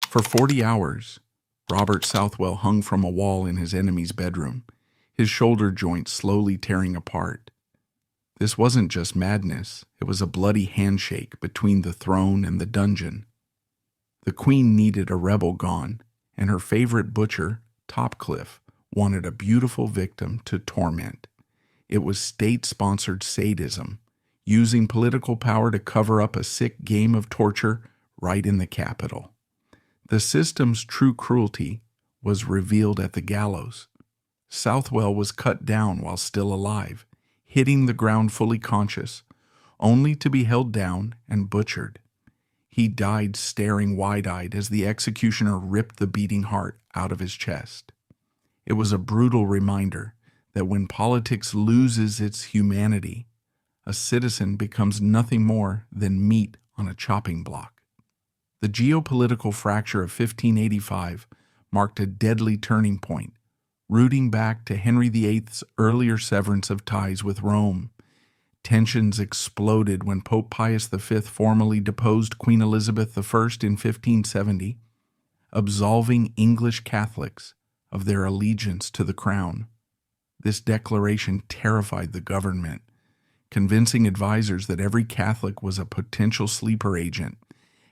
For 40 hours, Robert Southwell hung from a wall in his enemy's bedroom, his shoulder joints slowly tearing apart. This wasn't just madness, it was a bloody handshake between the throne and the dungeon. The queen needed a rebel gone, and her favorite butcher, Topcliffe, wanted a beautiful victim to torment. It was state-sponsored sadism, using political power to cover up a sick game of torture right in the capital. The system's true cruelty was revealed at the gallows. Southwell was cut down while still alive, hitting the ground fully conscious, only to be held down and butchered. He died staring wide-eyed as the executioner ripped the beating heart out of his chest. It was a brutal reminder that when politics loses its humanity, a citizen becomes nothing more than meat on a chopping block. The geopolitical fracture of 1585 marked a deadly turning point, rooting back to Henry VIII's earlier severance of ties with Rome. Tensions exploded when Pope Pius V formally deposed Queen Elizabeth I in 1570, absolving English Catholics of their allegiance to the crown. This declaration terrified the government, convincing advisors that every Catholic was a potential sleeper agent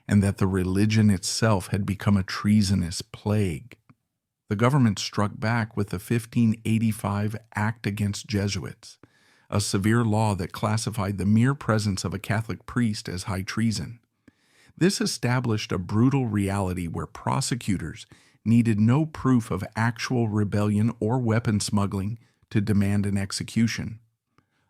and that the religion itself had become a treasonous plague. The government struck back with the 1585 Act against Jesuits, a severe law that classified the mere presence of a Catholic priest as high treason. This established a brutal reality where prosecutors needed no proof of actual rebellion or weapon smuggling to demand an execution.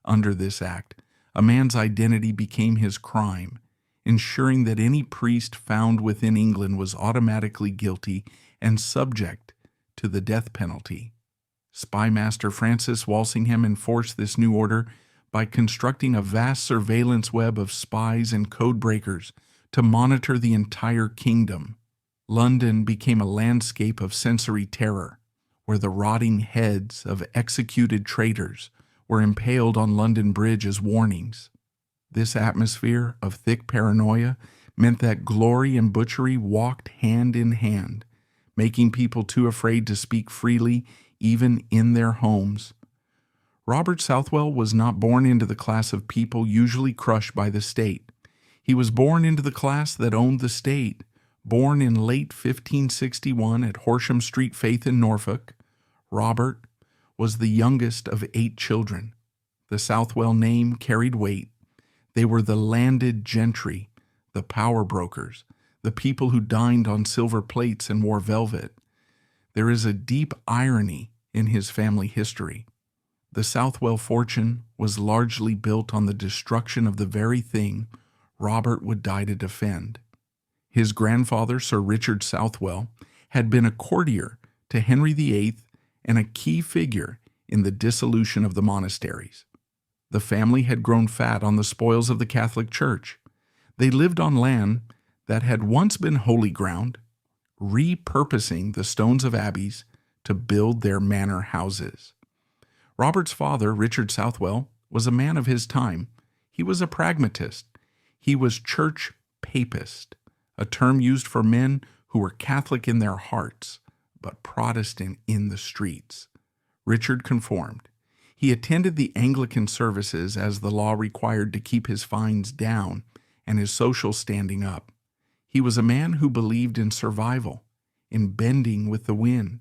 Under this act, a man's identity became his crime, ensuring that any priest found within England was automatically guilty and subject to the death penalty. Spymaster Francis Walsingham enforced this new order by constructing a vast surveillance web of spies and codebreakers to monitor the entire kingdom. London became a landscape of sensory terror, where the rotting heads of executed traitors were impaled on London Bridge as warnings. This atmosphere of thick paranoia meant that glory and butchery walked hand in hand, making people too afraid to speak freely even in their homes. Robert Southwell was not born into the class of people usually crushed by the state. He was born into the class that owned the state. Born in late 1561 at Horsham Street Faith in Norfolk, Robert was the youngest of 8 children. The Southwell name carried weight. They were the landed gentry, the power brokers, the people who dined on silver plates and wore velvet. There is a deep irony in his family history. The Southwell fortune was largely built on the destruction of the very thing Robert would die to defend. His grandfather, Sir Richard Southwell, had been a courtier to Henry VIII and a key figure in the dissolution of the monasteries. The family had grown fat on the spoils of the Catholic Church. They lived on land that had once been holy ground, repurposing the stones of abbeys to build their manor houses. Robert's father, Richard Southwell, was a man of his time. He was a pragmatist. He was church papist, a term used for men who were Catholic in their hearts, but Protestant in the streets. Richard conformed. He attended the Anglican services as the law required to keep his fines down and his social standing up. He was a man who believed in survival, in bending with the wind.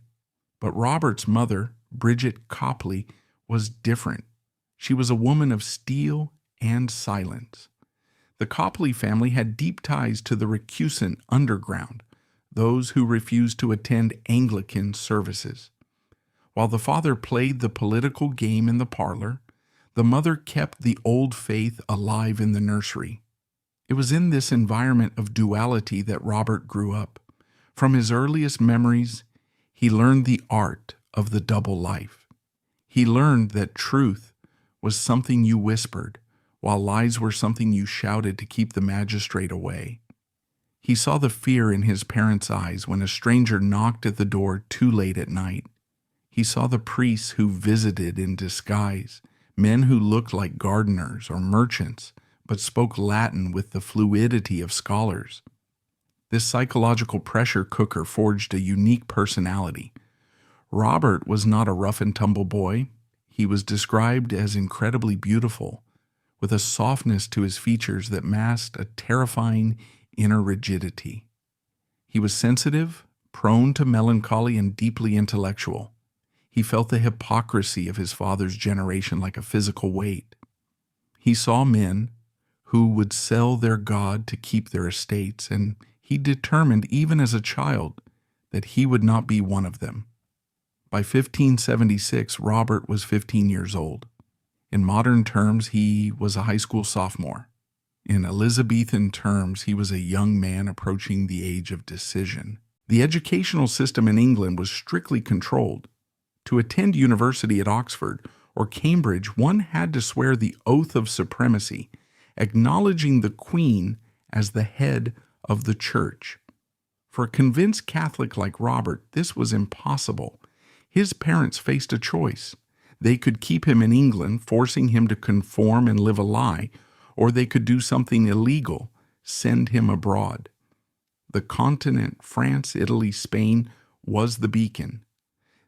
But Robert's mother, Bridget Copley, was different. She was a woman of steel and silence. The Copley family had deep ties to the recusant underground, those who refused to attend Anglican services. While the father played the political game in the parlor, the mother kept the old faith alive in the nursery. It was in this environment of duality that Robert grew up. From his earliest memories, he learned the art of the double life. He learned that truth was something you whispered, while lies were something you shouted to keep the magistrate away. He saw the fear in his parents' eyes when a stranger knocked at the door too late at night. He saw the priests who visited in disguise, men who looked like gardeners or merchants, but spoke Latin with the fluidity of scholars. This psychological pressure cooker forged a unique personality. Robert was not a rough-and-tumble boy. He was described as incredibly beautiful, with a softness to his features that masked a terrifying inner rigidity. He was sensitive, prone to melancholy, and deeply intellectual. He felt the hypocrisy of his father's generation like a physical weight. He saw men who would sell their God to keep their estates, and he determined, even as a child, that he would not be one of them. By 1576, Robert was 15 years old. In modern terms, he was a high school sophomore. In Elizabethan terms, he was a young man approaching the age of decision. The educational system in England was strictly controlled. To attend university at Oxford or Cambridge, one had to swear the oath of supremacy, acknowledging the Queen as the head of the church. For a convinced Catholic like Robert, this was impossible. His parents faced a choice. They could keep him in England, forcing him to conform and live a lie, or they could do something illegal, send him abroad. The continent, France, Italy, Spain, was the beacon.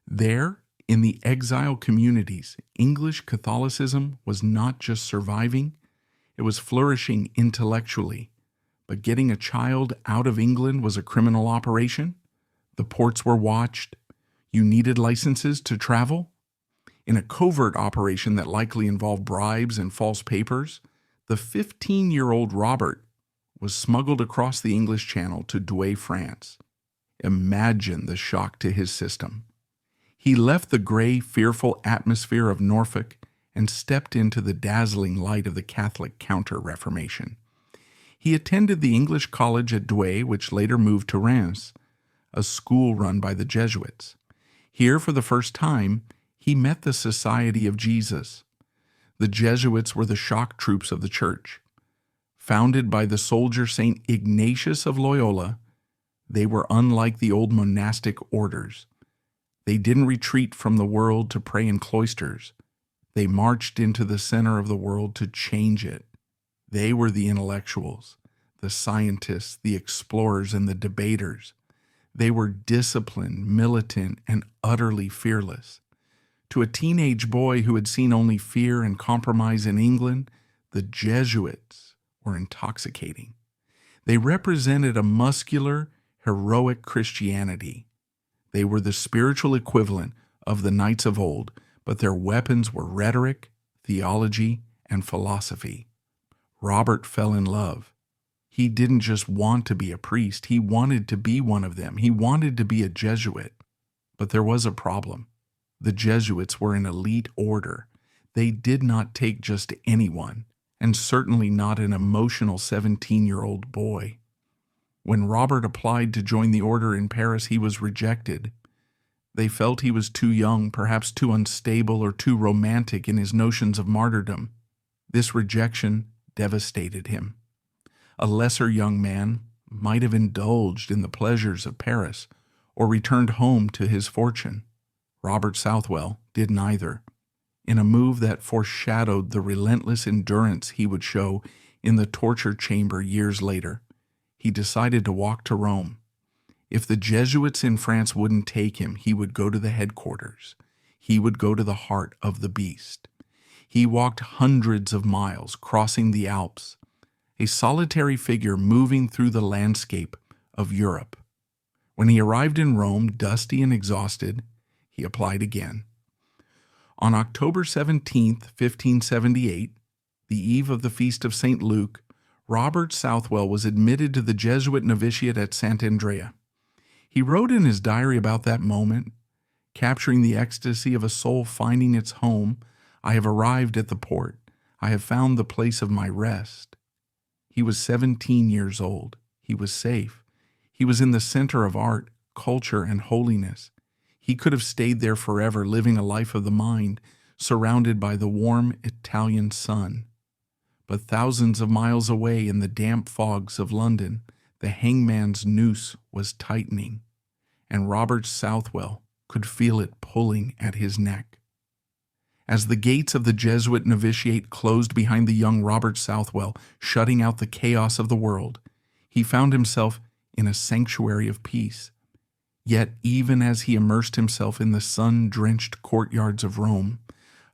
There, in the exile communities, English Catholicism was not just surviving, it was flourishing intellectually. But getting a child out of England was a criminal operation. The ports were watched. You needed licenses to travel. In a covert operation that likely involved bribes and false papers, the 15-year-old Robert was smuggled across the English Channel to Douai, France. Imagine the shock to his system. He left the gray, fearful atmosphere of Norfolk and stepped into the dazzling light of the Catholic Counter-Reformation. He attended the English college at Douai, which later moved to Reims, a school run by the Jesuits. Here, for the first time, he met the Society of Jesus. The Jesuits were the shock troops of the church. Founded by the soldier St. Ignatius of Loyola, they were unlike the old monastic orders. They didn't retreat from the world to pray in cloisters. They marched into the center of the world to change it. They were the intellectuals, the scientists, the explorers, and the debaters. They were disciplined, militant, and utterly fearless. To a teenage boy who had seen only fear and compromise in England, the Jesuits were intoxicating. They represented a muscular, heroic Christianity. They were the spiritual equivalent of the knights of old, but their weapons were rhetoric, theology, and philosophy. Robert fell in love. He didn't just want to be a priest, he wanted to be one of them. He wanted to be a Jesuit. But there was a problem. The Jesuits were an elite order. They did not take just anyone, and certainly not an emotional 17-year-old boy. When Robert applied to join the order in Paris, he was rejected. They felt he was too young, perhaps too unstable or too romantic in his notions of martyrdom. This rejection devastated him. A lesser young man might have indulged in the pleasures of Paris or returned home to his fortune. Robert Southwell did neither. In a move that foreshadowed the relentless endurance he would show in the torture chamber years later, he decided to walk to Rome. If the Jesuits in France wouldn't take him, he would go to the headquarters. He would go to the heart of the beast. He walked hundreds of miles, crossing the Alps, a solitary figure moving through the landscape of Europe. When he arrived in Rome, dusty and exhausted, he applied again. On October 17, 1578, the eve of the feast of St. Luke, Robert Southwell was admitted to the Jesuit novitiate at Sant Andrea. He wrote in his diary about that moment, capturing the ecstasy of a soul finding its home. I have arrived at the port. I have found the place of my rest. He was 17 years old. He was safe. He was in the center of art, culture, and holiness. He could have stayed there forever, living a life of the mind, surrounded by the warm Italian sun. But thousands of miles away in the damp fogs of London, the hangman's noose was tightening, and Robert Southwell could feel it pulling at his neck. As the gates of the Jesuit novitiate closed behind the young Robert Southwell, shutting out the chaos of the world, he found himself in a sanctuary of peace. Yet even as he immersed himself in the sun-drenched courtyards of Rome,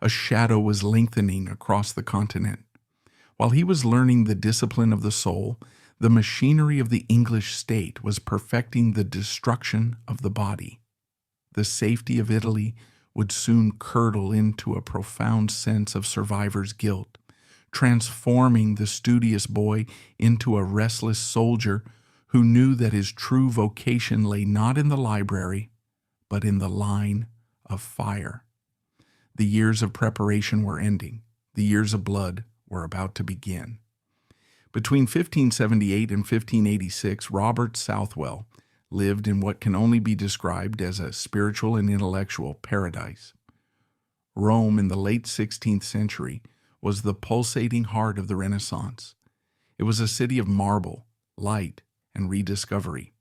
a shadow was lengthening across the continent. While he was learning the discipline of the soul, the machinery of the English state was perfecting the destruction of the body. The safety of Italy would soon curdle into a profound sense of survivor's guilt, transforming the studious boy into a restless soldier who knew that his true vocation lay not in the library, but in the line of fire. The years of preparation were ending. The years of blood were about to begin. Between 1578 and 1586, Robert Southwell lived in what can only be described as a spiritual and intellectual paradise. Rome in the late 16th century was the pulsating heart of the Renaissance. It was a city of marble, light, and rediscovery.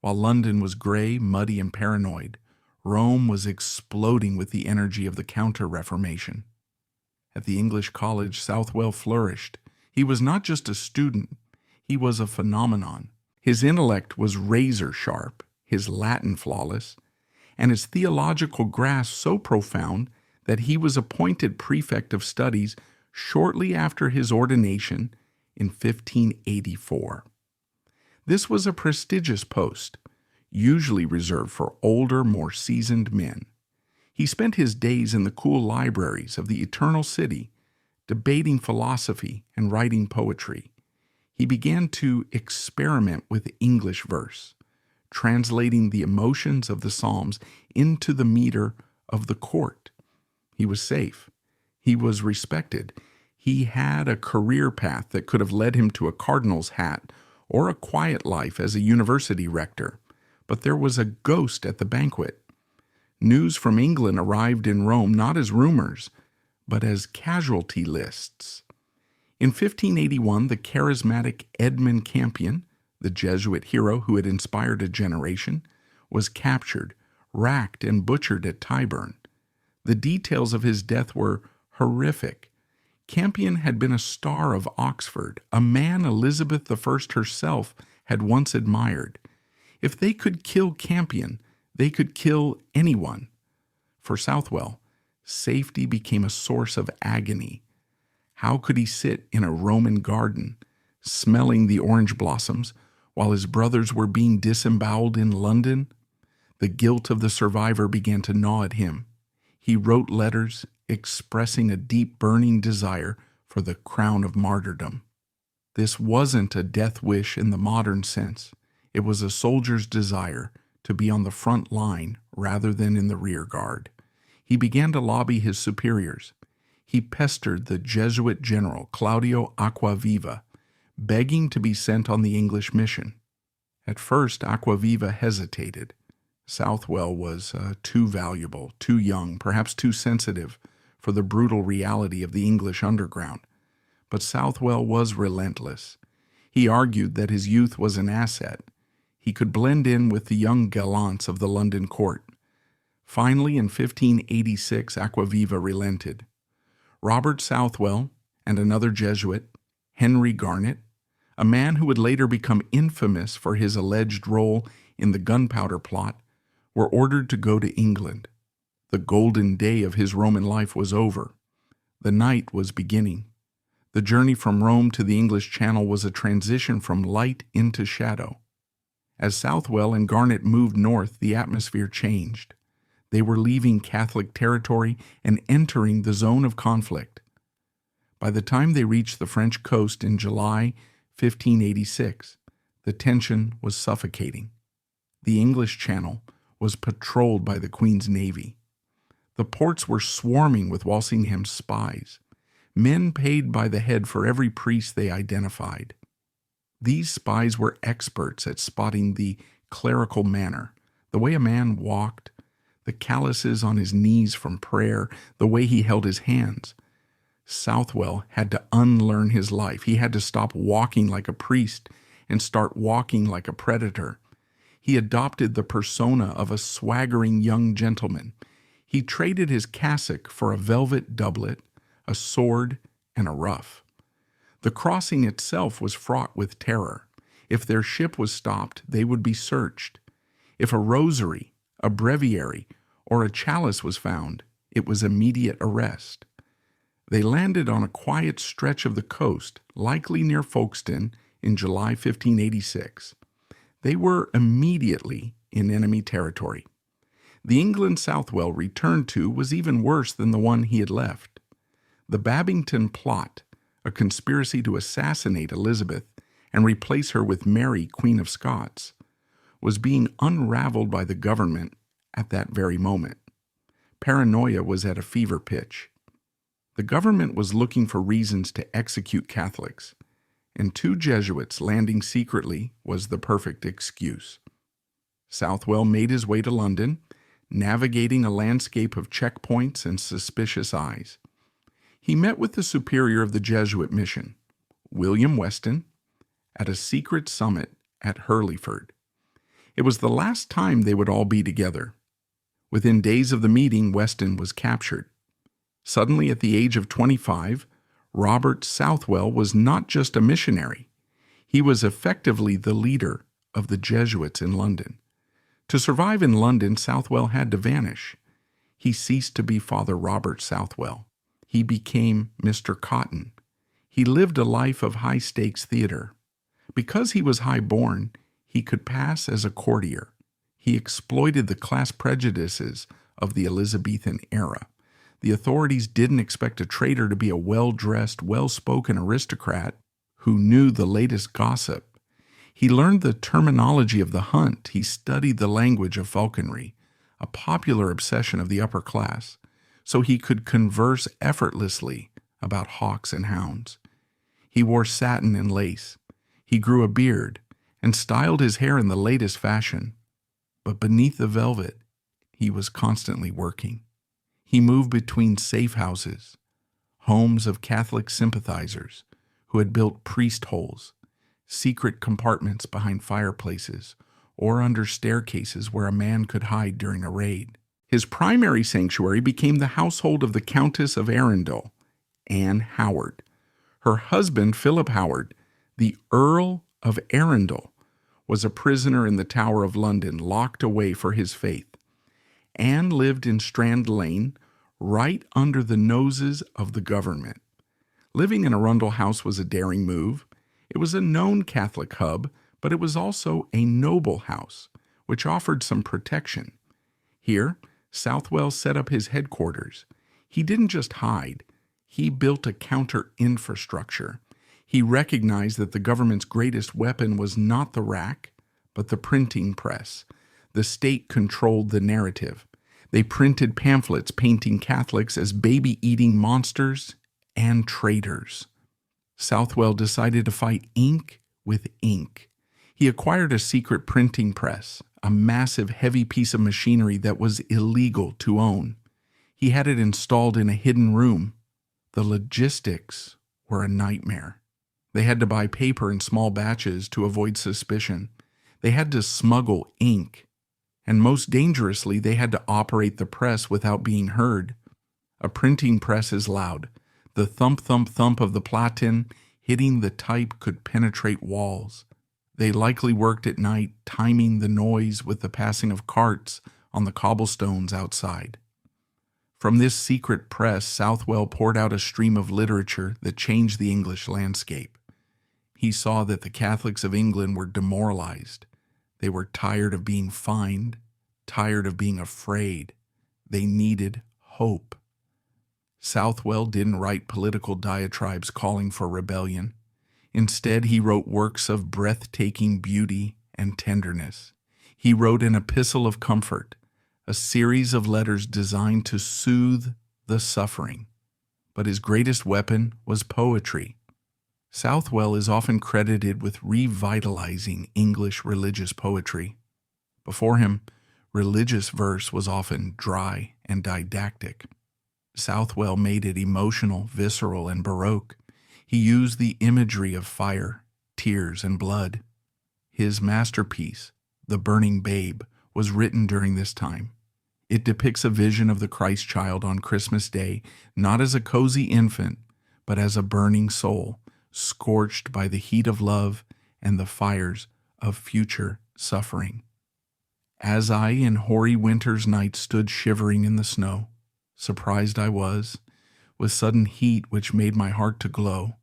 While London was gray, muddy, and paranoid, Rome was exploding with the energy of the Counter-Reformation. At the English college, Southwell flourished. He was not just a student, he was a phenomenon. His intellect was razor sharp, his Latin flawless, and his theological grasp so profound that he was appointed prefect of studies shortly after his ordination in 1584. This was a prestigious post, usually reserved for older, more seasoned men. He spent his days in the cool libraries of the Eternal City, debating philosophy and writing poetry. He began to experiment with English verse, translating the emotions of the Psalms into the meter of the court. He was safe. He was respected. He had a career path that could have led him to a cardinal's hat or a quiet life as a university rector. But there was a ghost at the banquet. News from England arrived in Rome not as rumors, but as casualty lists. In 1581, the charismatic Edmund Campion, the Jesuit hero who had inspired a generation, was captured, racked, and butchered at Tyburn. The details of his death were horrific. Campion had been a star of Oxford, a man Elizabeth I herself had once admired. If they could kill Campion, they could kill anyone. For Southwell, safety became a source of agony. How could he sit in a Roman garden, smelling the orange blossoms, while his brothers were being disemboweled in London? The guilt of the survivor began to gnaw at him. He wrote letters expressing a deep burning desire for the crown of martyrdom. This wasn't a death wish in the modern sense. It was a soldier's desire to be on the front line rather than in the rear guard. He began to lobby his superiors. He pestered the Jesuit general Claudio Acquaviva, begging to be sent on the English mission. At first, Acquaviva hesitated. Southwell was too valuable, too young, perhaps too sensitive for the brutal reality of the English underground. But Southwell was relentless. He argued that his youth was an asset. He could blend in with the young gallants of the London court. Finally, in 1586, Acquaviva relented. Robert Southwell and another Jesuit, Henry Garnet, a man who would later become infamous for his alleged role in the gunpowder plot, were ordered to go to England. The golden day of his Roman life was over. The night was beginning. The journey from Rome to the English Channel was a transition from light into shadow. As Southwell and Garnet moved north, the atmosphere changed. They were leaving Catholic territory and entering the zone of conflict. By the time they reached the French coast in July 1586, the tension was suffocating. The English Channel was patrolled by the Queen's Navy. The ports were swarming with Walsingham's spies, men paid by the head for every priest they identified. These spies were experts at spotting the clerical manner, the way a man walked, the calluses on his knees from prayer, the way he held his hands. Southwell had to unlearn his life. He had to stop walking like a priest and start walking like a predator. He adopted the persona of a swaggering young gentleman. He traded his cassock for a velvet doublet, a sword, and a ruff. The crossing itself was fraught with terror. If their ship was stopped, they would be searched. If a rosary, a breviary, or a chalice was found, it was immediate arrest. They landed on a quiet stretch of the coast, likely near Folkestone, in July 1586. They were immediately in enemy territory. The England Southwell returned to was even worse than the one he had left. The Babington plot, a conspiracy to assassinate Elizabeth and replace her with Mary, Queen of Scots, was being unraveled by the government at that very moment. Paranoia was at a fever pitch. The government was looking for reasons to execute Catholics, and 2 Jesuits landing secretly was the perfect excuse. Southwell made his way to London, navigating a landscape of checkpoints and suspicious eyes. He met with the superior of the Jesuit mission, William Weston, at a secret summit at Hurleyford. It was the last time they would all be together. Within days of the meeting, Weston was captured. Suddenly, at the age of 25, Robert Southwell was not just a missionary. He was effectively the leader of the Jesuits in London. To survive in London, Southwell had to vanish. He ceased to be Father Robert Southwell. He became Mr. Cotton. He lived a life of high-stakes theater. Because he was high-born, he could pass as a courtier. He exploited the class prejudices of the Elizabethan era. The authorities didn't expect a traitor to be a well-dressed, well-spoken aristocrat who knew the latest gossip. He learned the terminology of the hunt. He studied the language of falconry, a popular obsession of the upper class, so he could converse effortlessly about hawks and hounds. He wore satin and lace. He grew a beard and styled his hair in the latest fashion. But beneath the velvet, he was constantly working. He moved between safe houses, homes of Catholic sympathizers who had built priest holes, secret compartments behind fireplaces, or under staircases where a man could hide during a raid. His primary sanctuary became the household of the Countess of Arundel, Anne Howard. Her husband, Philip Howard, the Earl of Arundel, was a prisoner in the Tower of London, locked away for his faith. Anne lived in Strand Lane, right under the noses of the government. Living in Arundel House was a daring move. It was a known Catholic hub, but it was also a noble house, which offered some protection. Here, Southwell set up his headquarters. He didn't just hide. He built a counter-infrastructure. He recognized that the government's greatest weapon was not the rack, but the printing press. The state controlled the narrative. They printed pamphlets painting Catholics as baby-eating monsters and traitors. Southwell decided to fight ink with ink. He acquired a secret printing press, a massive, heavy piece of machinery that was illegal to own. He had it installed in a hidden room. The logistics were a nightmare. They had to buy paper in small batches to avoid suspicion. They had to smuggle ink. And most dangerously, they had to operate the press without being heard. A printing press is loud. The thump, thump, thump of the platen hitting the type could penetrate walls. They likely worked at night, timing the noise with the passing of carts on the cobblestones outside. From this secret press, Southwell poured out a stream of literature that changed the English landscape. He saw that the Catholics of England were demoralized. They were tired of being fined, tired of being afraid. They needed hope. Southwell didn't write political diatribes calling for rebellion. Instead, he wrote works of breathtaking beauty and tenderness. He wrote an epistle of comfort, a series of letters designed to soothe the suffering. But his greatest weapon was poetry. Southwell is often credited with revitalizing English religious poetry. Before him, religious verse was often dry and didactic. Southwell made it emotional, visceral, and baroque. He used the imagery of fire, tears, and blood. His masterpiece, The Burning Babe, was written during this time. It depicts a vision of the Christ child on Christmas Day, not as a cozy infant, but as a burning soul, scorched by the heat of love and the fires of future suffering. As I in hoary winter's night stood shivering in the snow, surprised I was, with sudden heat which made my heart to glow,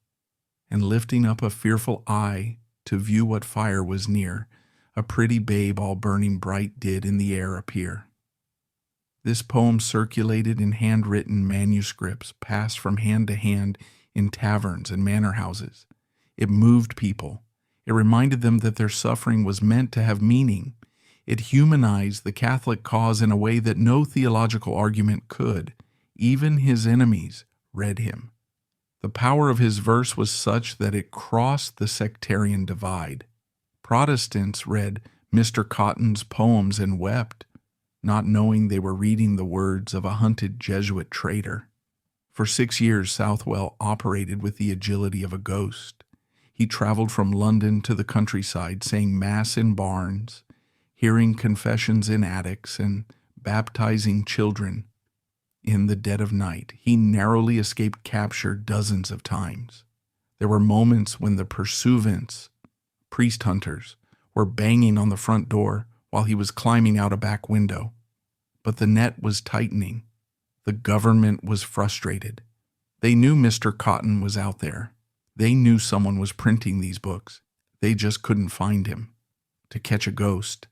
and lifting up a fearful eye to view what fire was near, a pretty babe all burning bright did in the air appear. This poem circulated in handwritten manuscripts, passed from hand to hand in taverns and manor houses. It moved people. It reminded them that their suffering was meant to have meaning. It humanized the Catholic cause in a way that no theological argument could. Even his enemies read him. The power of his verse was such that it crossed the sectarian divide. Protestants read Mr. Cotton's poems and wept, not knowing they were reading the words of a hunted Jesuit traitor. For 6 years, Southwell operated with the agility of a ghost. He traveled from London to the countryside, saying Mass in barns, hearing confessions in attics, and baptizing children in the dead of night. He narrowly escaped capture dozens of times. There were moments when the pursuivants, priest hunters, were banging on the front door while he was climbing out a back window. But the net was tightening. The government was frustrated. They knew Mr. Cotton was out there. They knew someone was printing these books. They just couldn't find him. To catch a ghost,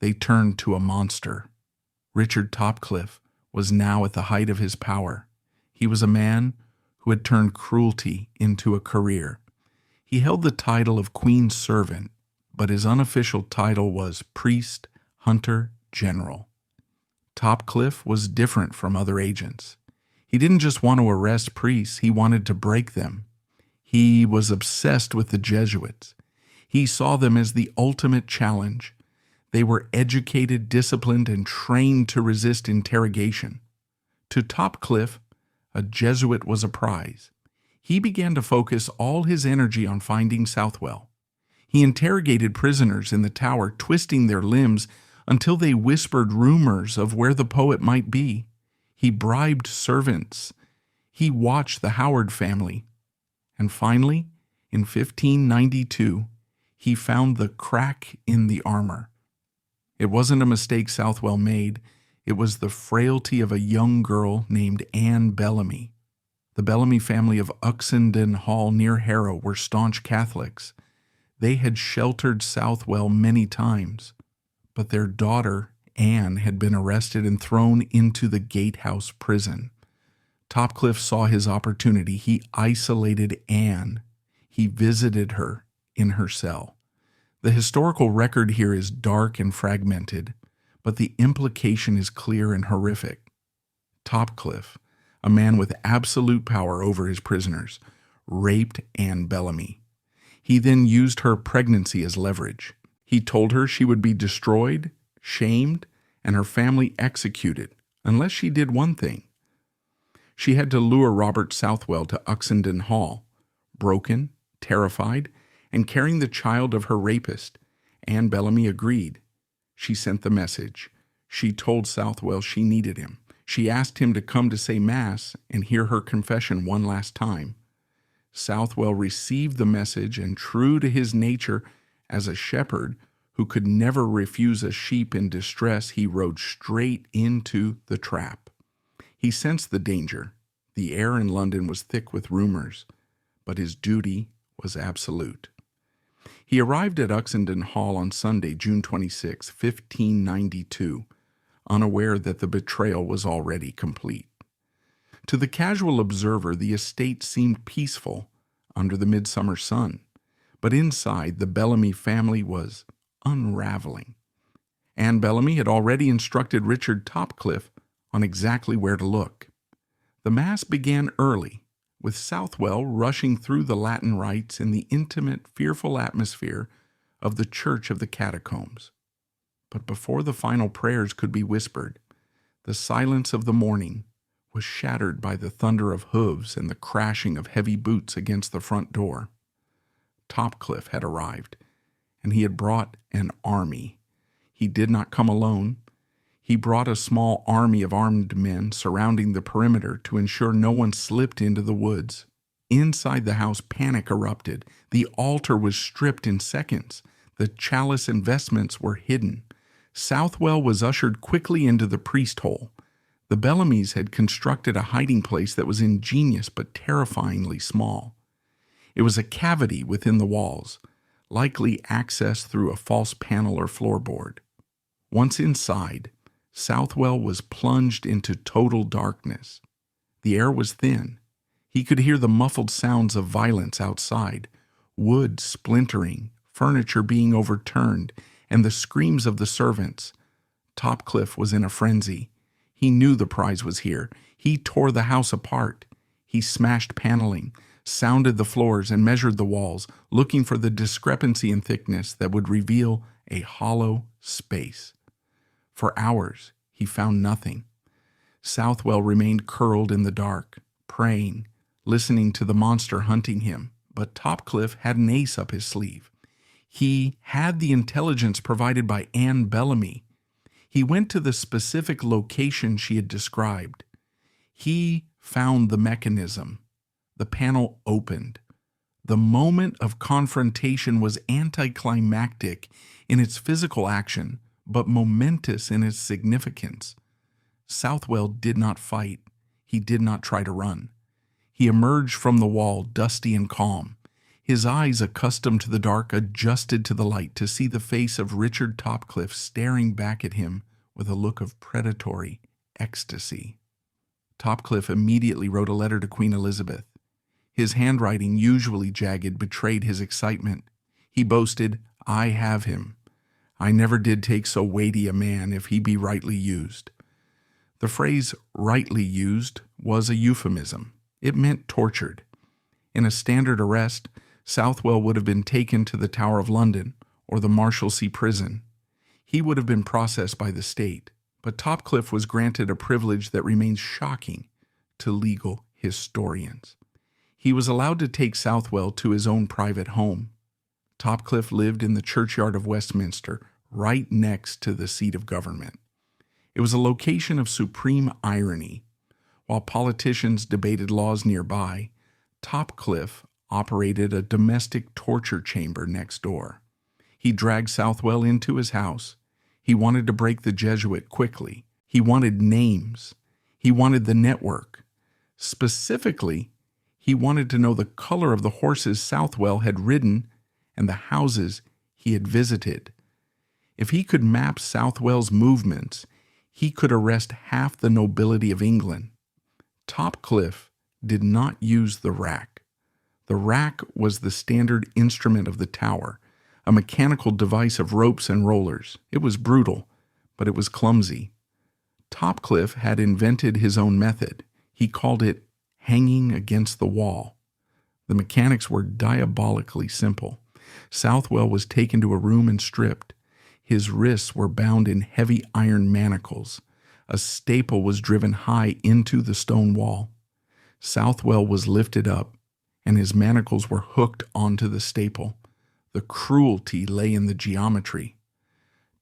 they turned to a monster. Richard Topcliffe was now at the height of his power. He was a man who had turned cruelty into a career. He held the title of Queen's Servant, but his unofficial title was Priest Hunter General. Topcliffe was different from other agents. He didn't just want to arrest priests, he wanted to break them. He was obsessed with the Jesuits. He saw them as the ultimate challenge. They were educated, disciplined, and trained to resist interrogation. To Topcliffe, a Jesuit was a prize. He began to focus all his energy on finding Southwell. He interrogated prisoners in the tower, twisting their limbs until they whispered rumors of where the poet might be. He bribed servants. He watched the Howard family. And finally, in 1592, he found the crack in the armor. It wasn't a mistake Southwell made. It was the frailty of a young girl named Anne Bellamy. The Bellamy family of Uxenden Hall near Harrow were staunch Catholics. They had sheltered Southwell many times, but their daughter, Anne, had been arrested and thrown into the Gatehouse prison. Topcliffe saw his opportunity. He isolated Anne. He visited her in her cell. The historical record here is dark and fragmented, but the implication is clear and horrific. Topcliffe, a man with absolute power over his prisoners, raped Anne Bellamy. He then used her pregnancy as leverage. He told her she would be destroyed, shamed, and her family executed unless she did one thing. She had to lure Robert Southwell to Uxenden Hall. Broken, terrified, and carrying the child of her rapist, Anne Bellamy agreed. She sent the message. She told Southwell she needed him. She asked him to come to say Mass and hear her confession one last time. Southwell received the message, and true to his nature as a shepherd who could never refuse a sheep in distress, he rode straight into the trap. He sensed the danger. The air in London was thick with rumors, but his duty was absolute. He arrived at Uxenden Hall on Sunday, June 26, 1592, unaware that the betrayal was already complete. To the casual observer, the estate seemed peaceful under the midsummer sun, but inside, the Bellamy family was unraveling. Anne Bellamy had already instructed Richard Topcliffe on exactly where to look. The Mass began early, with Southwell rushing through the Latin rites in the intimate, fearful atmosphere of the Church of the Catacombs. But before the final prayers could be whispered, the silence of the morning was shattered by the thunder of hooves and the crashing of heavy boots against the front door. Topcliffe had arrived, and he had brought an army. He did not come alone. He brought a small army of armed men surrounding the perimeter to ensure no one slipped into the woods. Inside the house, panic erupted. The altar was stripped in seconds. The chalice and vestments were hidden. Southwell was ushered quickly into the priest hole. The Bellamys had constructed a hiding place that was ingenious but terrifyingly small. It was a cavity within the walls, likely accessed through a false panel or floorboard. Once inside, Southwell was plunged into total darkness. The air was thin. He could hear the muffled sounds of violence outside, wood splintering, furniture being overturned, and the screams of the servants. Topcliffe was in a frenzy. He knew the prize was here. He tore the house apart. He smashed paneling, sounded the floors, and measured the walls, looking for the discrepancy in thickness that would reveal a hollow space. For hours, he found nothing. Southwell remained curled in the dark, praying, listening to the monster hunting him. But Topcliffe had an ace up his sleeve. He had the intelligence provided by Anne Bellamy. He went to the specific location she had described. He found the mechanism. The panel opened. The moment of confrontation was anticlimactic in its physical action, but momentous in its significance. Southwell did not fight. He did not try to run. He emerged from the wall, dusty and calm. His eyes, accustomed to the dark, adjusted to the light to see the face of Richard Topcliffe staring back at him with a look of predatory ecstasy. Topcliffe immediately wrote a letter to Queen Elizabeth. His handwriting, usually jagged, betrayed his excitement. He boasted, "I have him. I never did take so weighty a man if he be rightly used." The phrase rightly used was a euphemism. It meant tortured. In a standard arrest, Southwell would have been taken to the Tower of London or the Marshalsea prison. He would have been processed by the state, but Topcliffe was granted a privilege that remains shocking to legal historians. He was allowed to take Southwell to his own private home. Topcliffe lived in the churchyard of Westminster, right next to the seat of government. It was a location of supreme irony. While politicians debated laws nearby, Topcliffe operated a domestic torture chamber next door. He dragged Southwell into his house. He wanted to break the Jesuit quickly. He wanted names. He wanted the network. Specifically, he wanted to know the color of the horses Southwell had ridden and the houses he had visited. If he could map Southwell's movements, he could arrest half the nobility of England. Topcliffe did not use the rack. The rack was the standard instrument of the tower, a mechanical device of ropes and rollers. It was brutal, but it was clumsy. Topcliffe had invented his own method. He called it hanging against the wall. The mechanics were diabolically simple. Southwell was taken to a room and stripped. His wrists were bound in heavy iron manacles. A staple was driven high into the stone wall. Southwell was lifted up, and his manacles were hooked onto the staple. The cruelty lay in the geometry.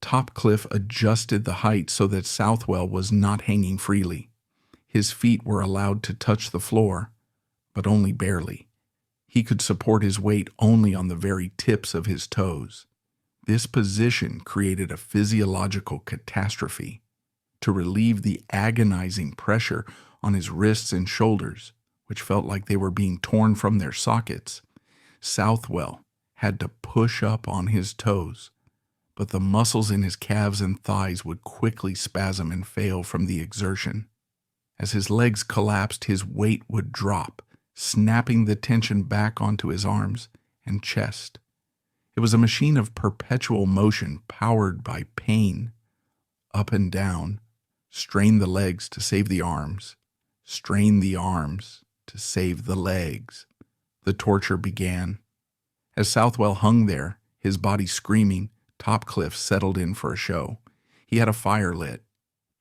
Topcliffe adjusted the height so that Southwell was not hanging freely. His feet were allowed to touch the floor, but only barely. He could support his weight only on the very tips of his toes. This position created a physiological catastrophe. To relieve the agonizing pressure on his wrists and shoulders, which felt like they were being torn from their sockets, Southwell had to push up on his toes, but the muscles in his calves and thighs would quickly spasm and fail from the exertion. As his legs collapsed, his weight would drop, snapping the tension back onto his arms and chest. It was a machine of perpetual motion powered by pain. Up and down, strain the legs to save the arms, strain the arms to save the legs. The torture began. As Southwell hung there, his body screaming, Topcliffe settled in for a show. He had a fire lit.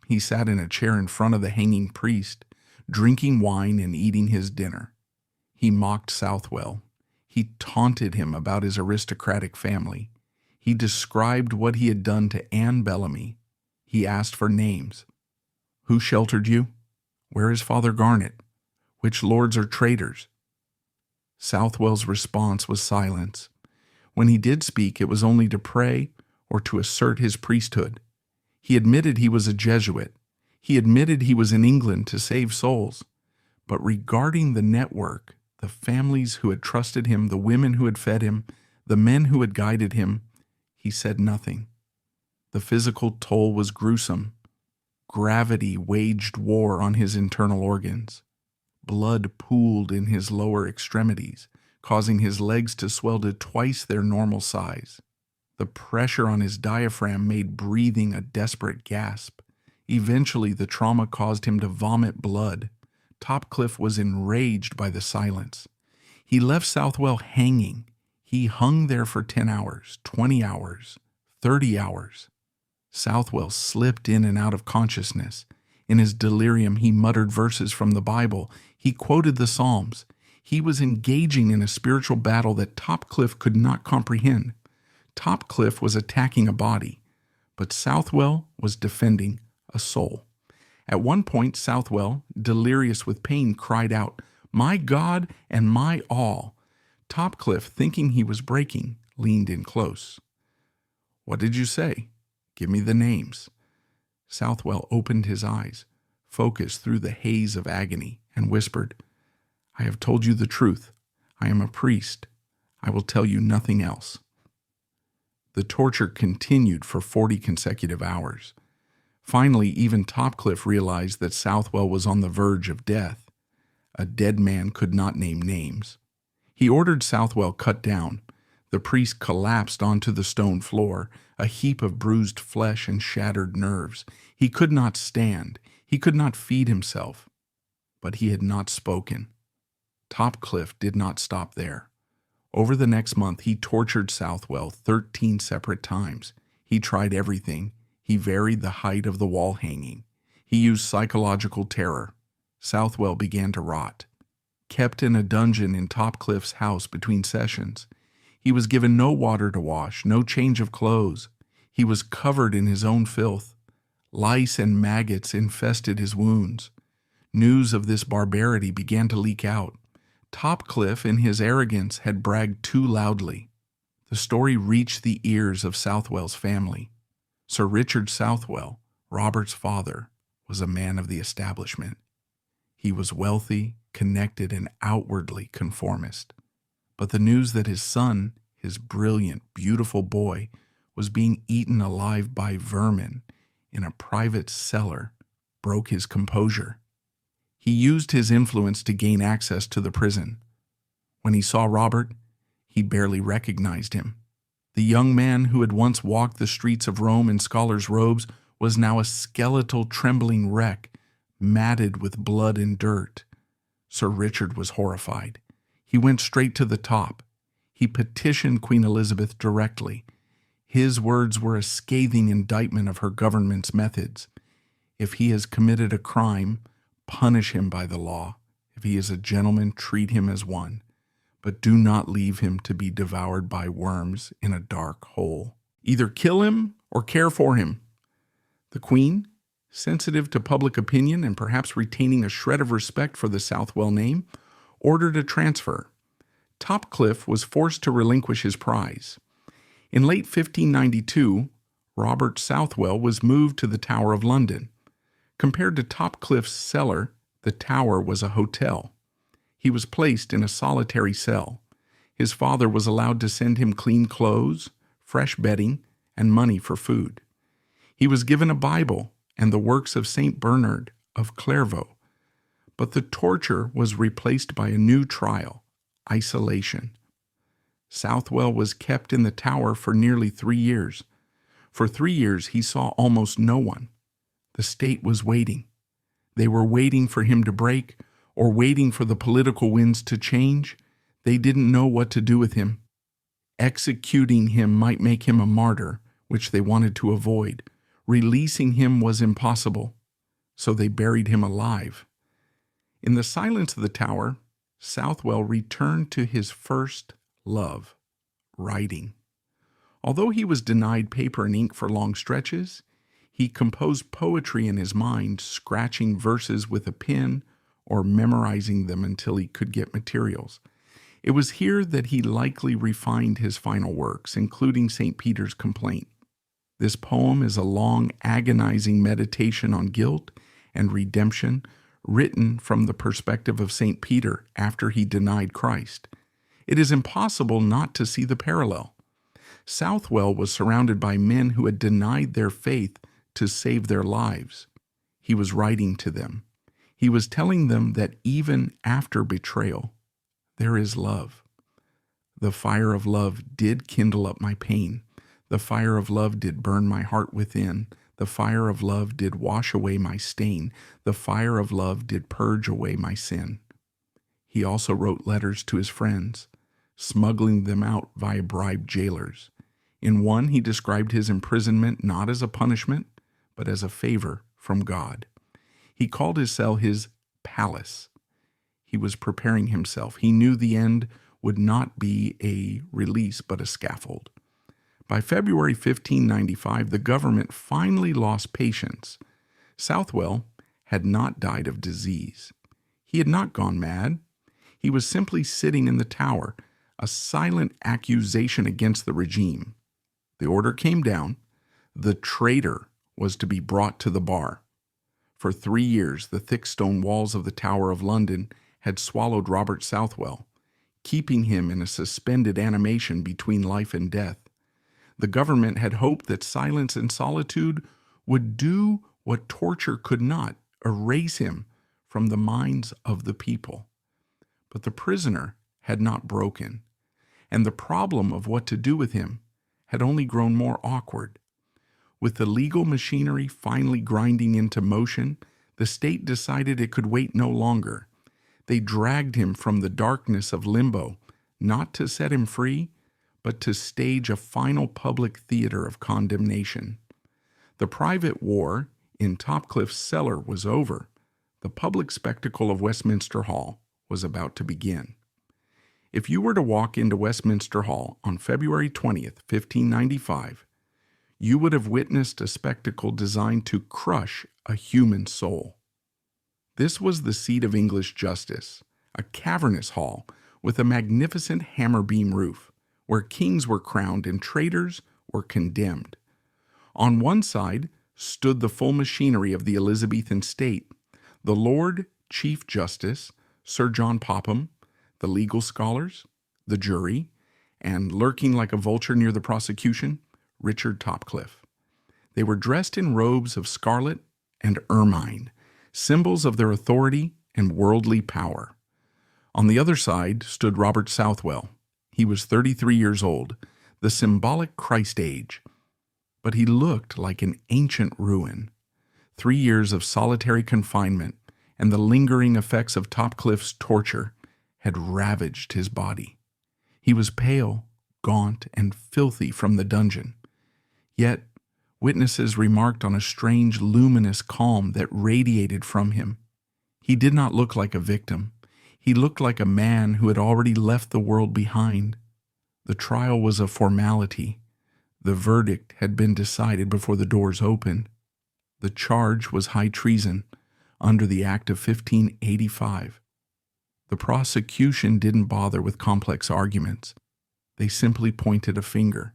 He sat in a chair in front of the hanging priest, drinking wine and eating his dinner. He mocked Southwell. He taunted him about his aristocratic family. He described what he had done to Anne Bellamy. He asked for names. Who sheltered you? Where is Father Garnet? Which lords are traitors? Southwell's response was silence. When he did speak, it was only to pray or to assert his priesthood. He admitted he was a Jesuit. He admitted he was in England to save souls. But regarding the network, the families who had trusted him, the women who had fed him, the men who had guided him, he said nothing. The physical toll was gruesome. Gravity waged war on his internal organs. Blood pooled in his lower extremities, causing his legs to swell to twice their normal size. The pressure on his diaphragm made breathing a desperate gasp. Eventually, the trauma caused him to vomit blood. Topcliffe was enraged by the silence. He left Southwell hanging. He hung there for 10 hours, 20 hours, 30 hours. Southwell slipped in and out of consciousness. In his delirium, he muttered verses from the Bible. He quoted the Psalms. He was engaging in a spiritual battle that Topcliffe could not comprehend. Topcliffe was attacking a body, but Southwell was defending a soul. At one point, Southwell, delirious with pain, cried out, "My God and my all." Topcliffe, thinking he was breaking, leaned in close. "What did you say? Give me the names." Southwell opened his eyes, focused through the haze of agony, and whispered, "I have told you the truth. I am a priest. I will tell you nothing else." The torture continued for 40 consecutive hours. Finally, even Topcliffe realized that Southwell was on the verge of death. A dead man could not name names. He ordered Southwell cut down. The priest collapsed onto the stone floor, a heap of bruised flesh and shattered nerves. He could not stand. He could not feed himself. But he had not spoken. Topcliffe did not stop there. Over the next month, he tortured Southwell 13 separate times. He tried everything. He varied the height of the wall hanging. He used psychological terror. Southwell began to rot. Kept in a dungeon in Topcliffe's house between sessions. He was given no water to wash, no change of clothes. He was covered in his own filth. Lice and maggots infested his wounds. News of this barbarity began to leak out. Topcliffe, in his arrogance, had bragged too loudly. The story reached the ears of Southwell's family. Sir Richard Southwell, Robert's father, was a man of the establishment. He was wealthy, connected, and outwardly conformist. But the news that his son, his brilliant, beautiful boy, was being eaten alive by vermin in a private cellar broke his composure. He used his influence to gain access to the prison. When he saw Robert, he barely recognized him. The young man who had once walked the streets of Rome in scholar's robes was now a skeletal, trembling wreck, matted with blood and dirt. Sir Richard was horrified. He went straight to the top. He petitioned Queen Elizabeth directly. His words were a scathing indictment of her government's methods. If he has committed a crime, punish him by the law. If he is a gentleman, treat him as one. But do not leave him to be devoured by worms in a dark hole. Either kill him or care for him. The Queen, sensitive to public opinion and perhaps retaining a shred of respect for the Southwell name, ordered a transfer. Topcliffe was forced to relinquish his prize. In late 1592, Robert Southwell was moved to the Tower of London. Compared to Topcliffe's cellar, the Tower was a hotel. He was placed in a solitary cell. His father was allowed to send him clean clothes, fresh bedding, and money for food. He was given a Bible and the works of St. Bernard of Clairvaux. But the torture was replaced by a new trial, isolation. Southwell was kept in the Tower for nearly 3 years. For 3 years, he saw almost no one. The state was waiting. They were waiting for him to break, or waiting for the political winds to change. They didn't know what to do with him. Executing him might make him a martyr, which they wanted to avoid. Releasing him was impossible, so they buried him alive. In the silence of the Tower, Southwell returned to his first love, writing. Although he was denied paper and ink for long stretches, he composed poetry in his mind, scratching verses with a pen or memorizing them until he could get materials. It was here that he likely refined his final works, including St. Peter's Complaint. This poem is a long, agonizing meditation on guilt and redemption, written from the perspective of St. Peter after he denied Christ. It is impossible not to see the parallel. Southwell was surrounded by men who had denied their faith to save their lives. He was writing to them. He was telling them that even after betrayal, there is love. The fire of love did kindle up my pain. The fire of love did burn my heart within. The fire of love did wash away my stain. The fire of love did purge away my sin. He also wrote letters to his friends, smuggling them out via bribed jailers. In one, he described his imprisonment not as a punishment, but as a favor from God. He called his cell his palace. He was preparing himself. He knew the end would not be a release, but a scaffold. By February 1595, the government finally lost patience. Southwell had not died of disease. He had not gone mad. He was simply sitting in the Tower, a silent accusation against the regime. The order came down. The traitor was to be brought to the bar. For 3 years, the thick stone walls of the Tower of London had swallowed Robert Southwell, keeping him in a suspended animation between life and death. The government had hoped that silence and solitude would do what torture could not, erase him from the minds of the people. But the prisoner had not broken, and the problem of what to do with him had only grown more awkward. With the legal machinery finally grinding into motion, the state decided it could wait no longer. They dragged him from the darkness of limbo, not to set him free, but to stage a final public theater of condemnation. The private war in Topcliffe's cellar was over. The public spectacle of Westminster Hall was about to begin. If you were to walk into Westminster Hall on February 20th, 1595, you would have witnessed a spectacle designed to crush a human soul. This was the seat of English justice, a cavernous hall with a magnificent hammer-beam roof, where kings were crowned and traitors were condemned. On one side stood the full machinery of the Elizabethan state, the Lord Chief Justice, Sir John Popham, the legal scholars, the jury, and lurking like a vulture near the prosecution, Richard Topcliffe. They were dressed in robes of scarlet and ermine, symbols of their authority and worldly power. On the other side stood Robert Southwell. He was 33 years old, the symbolic Christ age, but he looked like an ancient ruin. 3 years of solitary confinement and the lingering effects of Topcliffe's torture had ravaged his body. He was pale, gaunt, and filthy from the dungeon. Yet witnesses remarked on a strange, luminous calm that radiated from him. He did not look like a victim. He looked like a man who had already left the world behind. The trial was a formality. The verdict had been decided before the doors opened. The charge was high treason under the Act of 1585. The prosecution didn't bother with complex arguments. They simply pointed a finger.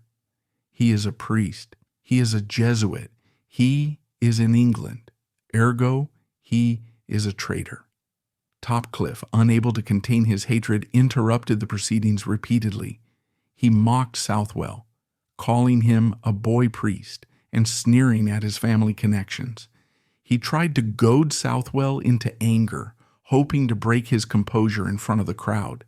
He is a priest. He is a Jesuit. He is in England. Ergo, he is a traitor. Topcliffe, unable to contain his hatred, interrupted the proceedings repeatedly. He mocked Southwell, calling him a boy priest and sneering at his family connections. He tried to goad Southwell into anger, hoping to break his composure in front of the crowd.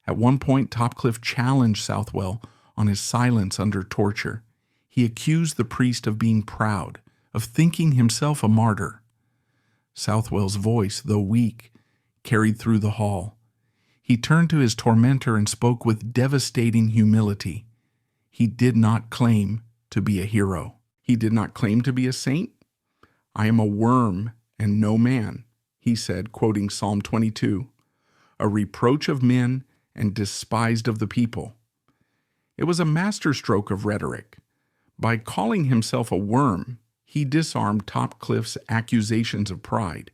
At one point, Topcliffe challenged Southwell on his silence under torture. He accused the priest of being proud, of thinking himself a martyr. Southwell's voice, though weak, carried through the hall. He turned to his tormentor and spoke with devastating humility. He did not claim to be a hero. He did not claim to be a saint. "I am a worm and no man," he said, quoting Psalm 22, "a reproach of men and despised of the people." It was a masterstroke of rhetoric. By calling himself a worm, he disarmed Topcliffe's accusations of pride.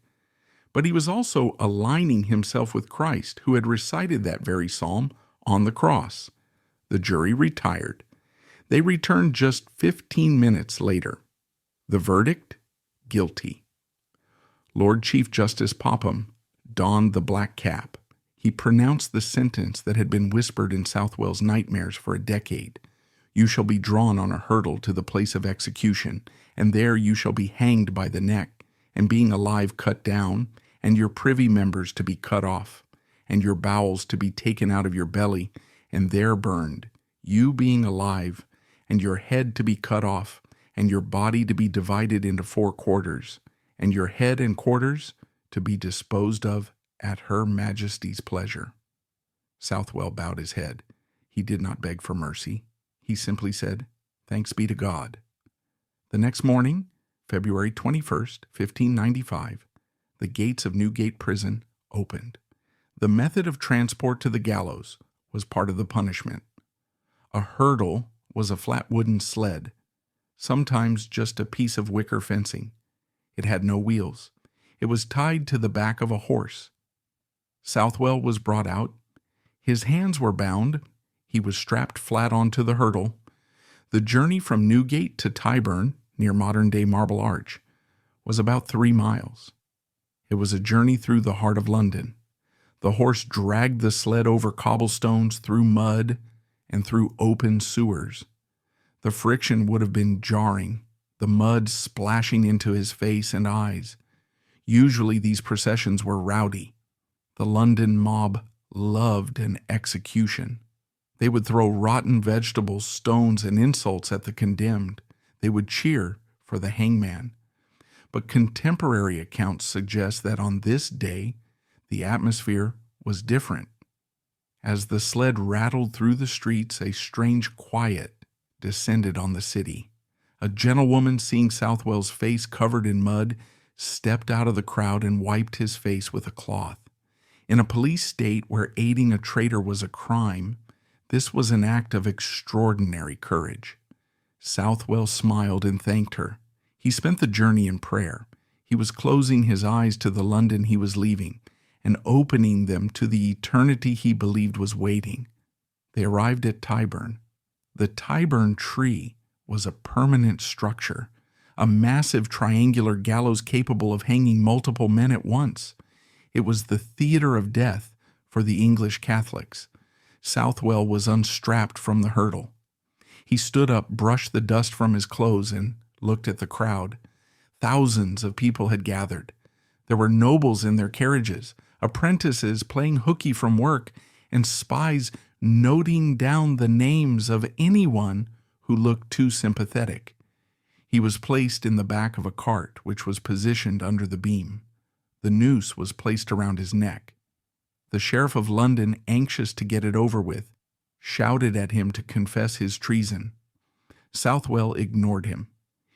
But he was also aligning himself with Christ, who had recited that very psalm on the cross. The jury retired. They returned just 15 minutes later. The verdict? Guilty. Lord Chief Justice Popham donned the black cap. He pronounced the sentence that had been whispered in Southwell's nightmares for a decade. You shall be drawn on a hurdle to the place of execution, and there you shall be hanged by the neck, and being alive cut down, and your privy members to be cut off, and your bowels to be taken out of your belly, and there burned, you being alive, and your head to be cut off, and your body to be divided into 4 quarters, and your head and quarters to be disposed of at her Majesty's pleasure. Southwell bowed his head. He did not beg for mercy. He simply said, "Thanks be to God." The next morning, February 21st, 1595, the gates of Newgate Prison opened. The method of transport to the gallows was part of the punishment. A hurdle was a flat wooden sled, sometimes just a piece of wicker fencing. It had no wheels. It was tied to the back of a horse. Southwell was brought out. His hands were bound. He was strapped flat onto the hurdle. The journey from Newgate to Tyburn, near modern-day Marble Arch, was about 3 miles. It was a journey through the heart of London. The horse dragged the sled over cobblestones, through mud, and through open sewers. The friction would have been jarring, the mud splashing into his face and eyes. Usually these processions were rowdy. The London mob loved an execution. They would throw rotten vegetables, stones, and insults at the condemned. They would cheer for the hangman. But contemporary accounts suggest that on this day, the atmosphere was different. As the sled rattled through the streets, a strange quiet descended on the city. A gentlewoman, seeing Southwell's face covered in mud, stepped out of the crowd and wiped his face with a cloth. In a police state where aiding a traitor was a crime, this was an act of extraordinary courage. Southwell smiled and thanked her. He spent the journey in prayer. He was closing his eyes to the London he was leaving and opening them to the eternity he believed was waiting. They arrived at Tyburn. The Tyburn tree was a permanent structure, a massive triangular gallows capable of hanging multiple men at once. It was the theater of death for the English Catholics. Southwell was unstrapped from the hurdle. He stood up, brushed the dust from his clothes, and looked at the crowd. Thousands of people had gathered. There were nobles in their carriages, apprentices playing hooky from work, and spies noting down the names of anyone who looked too sympathetic. He was placed in the back of a cart, which was positioned under the beam. The noose was placed around his neck. The Sheriff of London, anxious to get it over with, shouted at him to confess his treason. Southwell ignored him.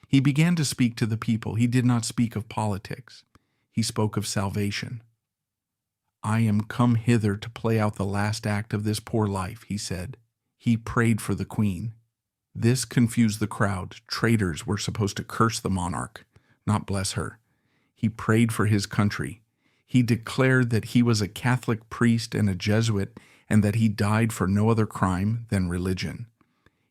He began to speak to the people. He did not speak of politics. He spoke of salvation. "I am come hither to play out the last act of this poor life," he said. He prayed for the Queen. This confused the crowd. Traitors were supposed to curse the monarch, not bless her. He prayed for his country. He declared that he was a Catholic priest and a Jesuit, and that he died for no other crime than religion.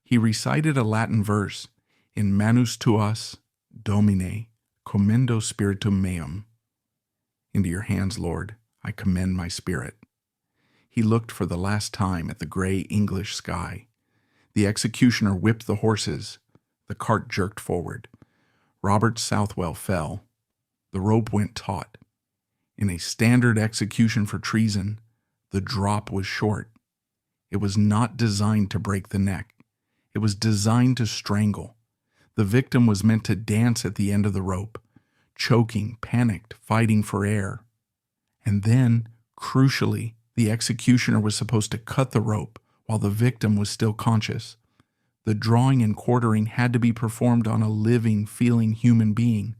He recited a Latin verse, "In manus tuas, Domine, commendo spiritum meum." Into your hands, Lord, I commend my spirit. He looked for the last time at the gray English sky. The executioner whipped the horses. The cart jerked forward. Robert Southwell fell. The rope went taut. In a standard execution for treason, the drop was short. It was not designed to break the neck. It was designed to strangle. The victim was meant to dance at the end of the rope, choking, panicked, fighting for air. And then, crucially, the executioner was supposed to cut the rope while the victim was still conscious. The drawing and quartering had to be performed on a living, feeling human being.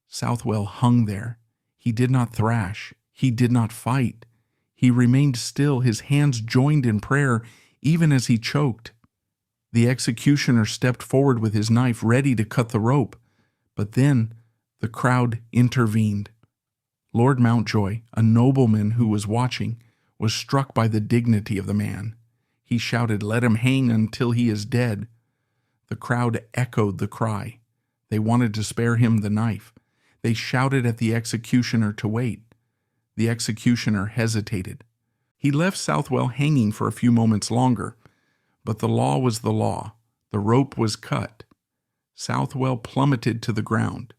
Southwell hung there. He did not thrash. He did not fight. He remained still, his hands joined in prayer, even as he choked. The executioner stepped forward with his knife, ready to cut the rope. But then the crowd intervened. Lord Mountjoy, a nobleman who was watching, was struck by the dignity of the man. He shouted, "Let him hang until he is dead." The crowd echoed the cry. They wanted to spare him the knife. They shouted at the executioner to wait. The executioner hesitated. He left Southwell hanging for a few moments longer, but the law was the law. The rope was cut. Southwell plummeted to the ground.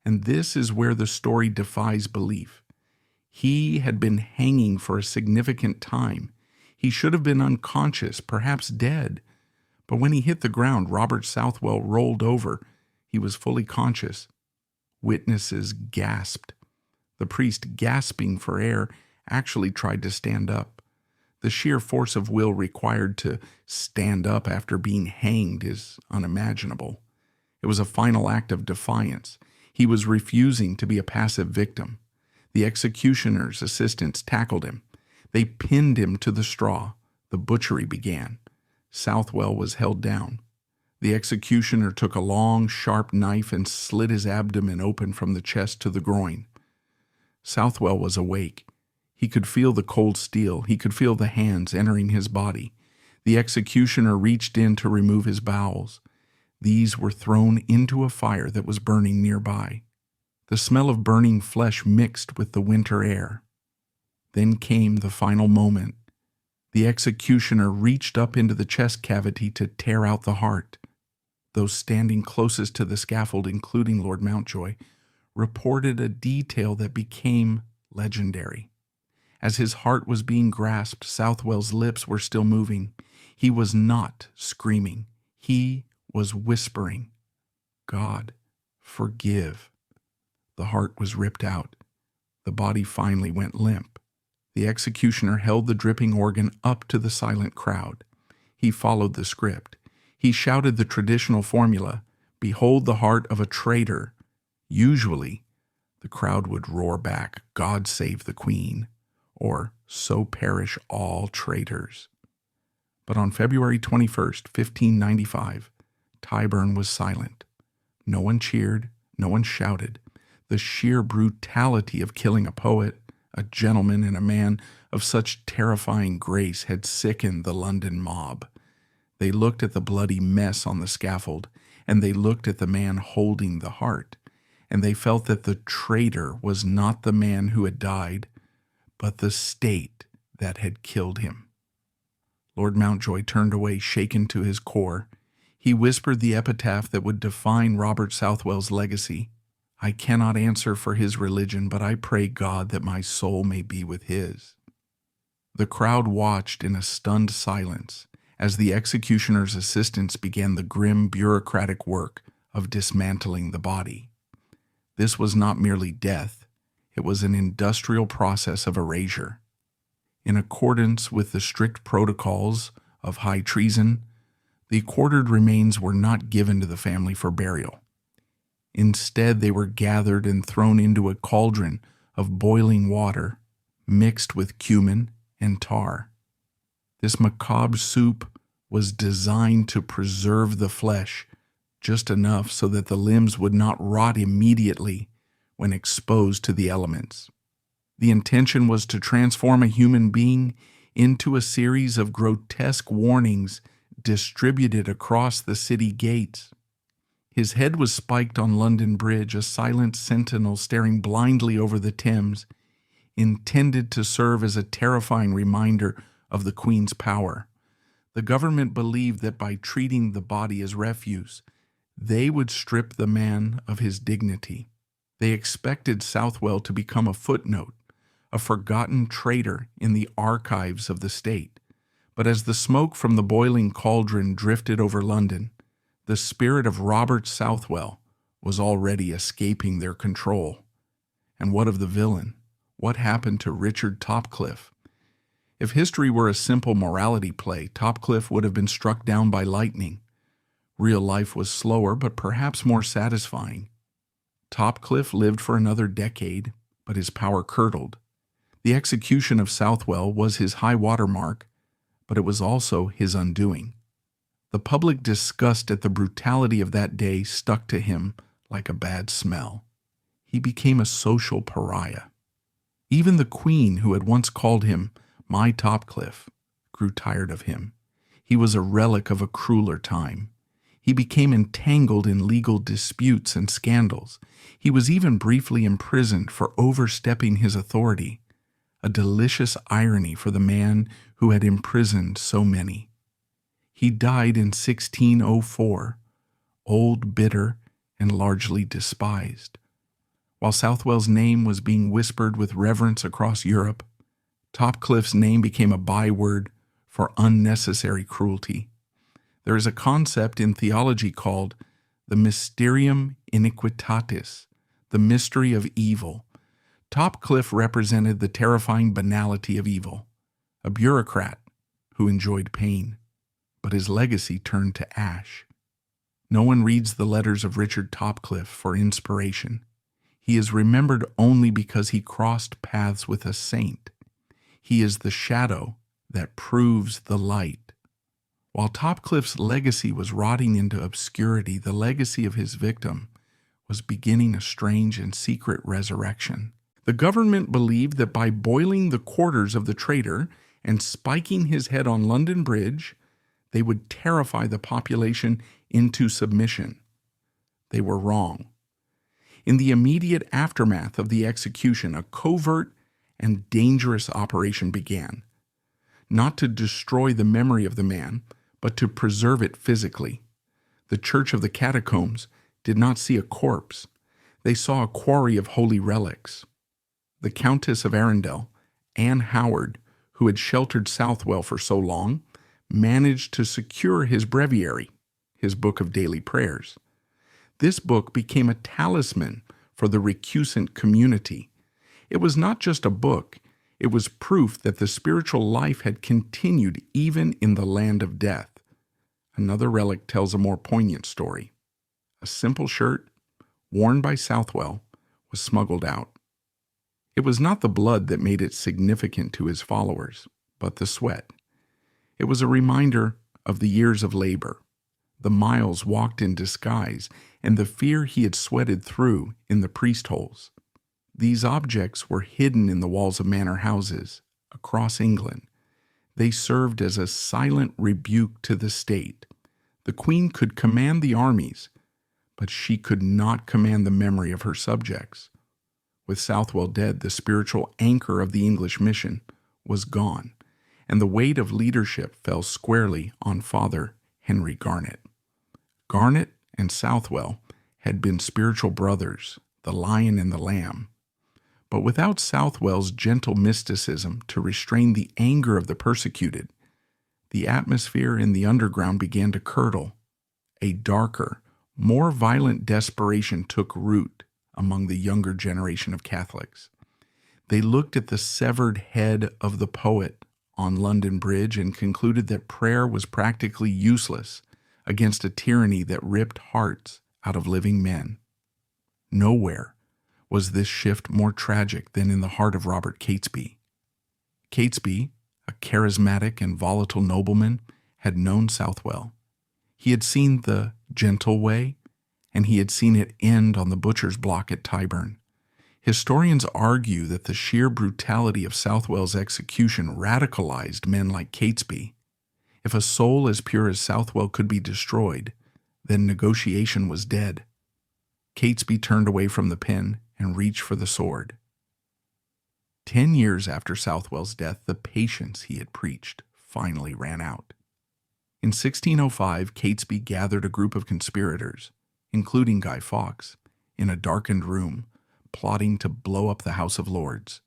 And this is where the story defies belief. He had been hanging for a significant time. He should have been unconscious, perhaps dead. But when he hit the ground, Robert Southwell rolled over. He was fully conscious. Witnesses gasped. The priest, gasping for air, actually tried to stand up. The sheer force of will required to stand up after being hanged is unimaginable. It was a final act of defiance. He was refusing to be a passive victim. The executioner's assistants tackled him. They pinned him to the straw. The butchery began. Southwell was held down. The executioner took a long, sharp knife and slit his abdomen open from the chest to the groin. Southwell was awake. He could feel the cold steel. He could feel the hands entering his body. The executioner reached in to remove his bowels. These were thrown into a fire that was burning nearby. The smell of burning flesh mixed with the winter air. Then came the final moment. The executioner reached up into the chest cavity to tear out the heart. Those standing closest to the scaffold, including Lord Mountjoy, reported a detail that became legendary. As his heart was being grasped, Southwell's lips were still moving. He was not screaming. He was whispering, "God, forgive." The heart was ripped out. The body finally went limp. The executioner held the dripping organ up to the silent crowd. He followed the script. He shouted the traditional formula, "Behold the heart of a traitor." Usually, the crowd would roar back, "God save the Queen," or "So perish all traitors." But on February 21st, 1595, Tyburn was silent. No one cheered, no one shouted. The sheer brutality of killing a poet, a gentleman, and a man of such terrifying grace had sickened the London mob. They looked at the bloody mess on the scaffold, and they looked at the man holding the heart, and they felt that the traitor was not the man who had died, but the state that had killed him. Lord Mountjoy turned away, shaken to his core. He whispered the epitaph that would define Robert Southwell's legacy. "I cannot answer for his religion, but I pray God that my soul may be with his." The crowd watched in a stunned silence as the executioner's assistants began the grim bureaucratic work of dismantling the body. This was not merely death. It was an industrial process of erasure. In accordance with the strict protocols of high treason, the quartered remains were not given to the family for burial. Instead, they were gathered and thrown into a cauldron of boiling water mixed with cumin and tar. This macabre soup was designed to preserve the flesh just enough so that the limbs would not rot immediately when exposed to the elements. The intention was to transform a human being into a series of grotesque warnings distributed across the city gates. His head was spiked on London Bridge, a silent sentinel staring blindly over the Thames, intended to serve as a terrifying reminder of the Queen's power. The government believed that by treating the body as refuse, they would strip the man of his dignity. They expected Southwell to become a footnote, a forgotten traitor in the archives of the state. But as the smoke from the boiling cauldron drifted over London, the spirit of Robert Southwell was already escaping their control. And what of the villain? What happened to Richard Topcliffe? If history were a simple morality play, Topcliffe would have been struck down by lightning. Real life was slower, but perhaps more satisfying. Topcliffe lived for another decade, but his power curdled. The execution of Southwell was his high water mark, but it was also his undoing. The public disgust at the brutality of that day stuck to him like a bad smell. He became a social pariah. Even the Queen, who had once called him my Topcliffe, grew tired of him. He was a relic of a crueler time. He became entangled in legal disputes and scandals. He was even briefly imprisoned for overstepping his authority, a delicious irony for the man who had imprisoned so many. He died in 1604, old, bitter, and largely despised. While Southwell's name was being whispered with reverence across Europe, Topcliffe's name became a byword for unnecessary cruelty. There is a concept in theology called the mysterium iniquitatis, the mystery of evil. Topcliffe represented the terrifying banality of evil, a bureaucrat who enjoyed pain, but his legacy turned to ash. No one reads the letters of Richard Topcliffe for inspiration. He is remembered only because he crossed paths with a saint. He is the shadow that proves the light. While Topcliffe's legacy was rotting into obscurity, the legacy of his victim was beginning a strange and secret resurrection. The government believed that by boiling the quarters of the traitor and spiking his head on London Bridge, they would terrify the population into submission. They were wrong. In the immediate aftermath of the execution, a covert and dangerous operation began, not to destroy the memory of the man, but to preserve it physically. The Church of the Catacombs did not see a corpse. They saw a quarry of holy relics. The Countess of Arundel, Anne Howard, who had sheltered Southwell for so long, managed to secure his breviary, his book of daily prayers. This book became a talisman for the recusant community. It was not just a book, it was proof that the spiritual life had continued even in the land of death. Another relic tells a more poignant story. A simple shirt, worn by Southwell, was smuggled out. It was not the blood that made it significant to his followers, but the sweat. It was a reminder of the years of labor, the miles walked in disguise, and the fear he had sweated through in the priest holes. These objects were hidden in the walls of manor houses across England. They served as a silent rebuke to the state. The Queen could command the armies, but she could not command the memory of her subjects. With Southwell dead, the spiritual anchor of the English mission was gone, and the weight of leadership fell squarely on Father Henry Garnet. Garnet and Southwell had been spiritual brothers, the lion and the lamb. But without Southwell's gentle mysticism to restrain the anger of the persecuted, the atmosphere in the underground began to curdle. A darker, more violent desperation took root among the younger generation of Catholics. They looked at the severed head of the poet on London Bridge and concluded that prayer was practically useless against a tyranny that ripped hearts out of living men. Nowhere was this shift more tragic than in the heart of Robert Catesby. Catesby, a charismatic and volatile nobleman, had known Southwell. He had seen the gentle way, and he had seen it end on the butcher's block at Tyburn. Historians argue that the sheer brutality of Southwell's execution radicalized men like Catesby. If a soul as pure as Southwell could be destroyed, then negotiation was dead. Catesby turned away from the pen and reached for the sword. 10 years after Southwell's death, the patience he had preached finally ran out. In 1605, Catesby gathered a group of conspirators, including Guy Fawkes, in a darkened room, plotting to blow up the House of Lords.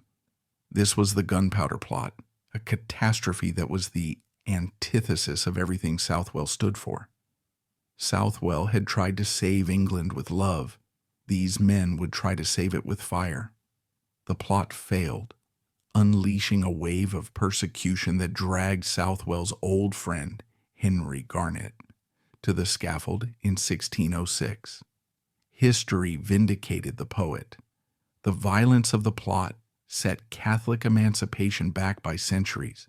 This was the Gunpowder Plot, a catastrophe that was the antithesis of everything Southwell stood for. Southwell had tried to save England with love. These men would try to save it with fire. The plot failed, unleashing a wave of persecution that dragged Southwell's old friend, Henry Garnet, to the scaffold in 1606. History vindicated the poet. The violence of the plot set Catholic emancipation back by centuries,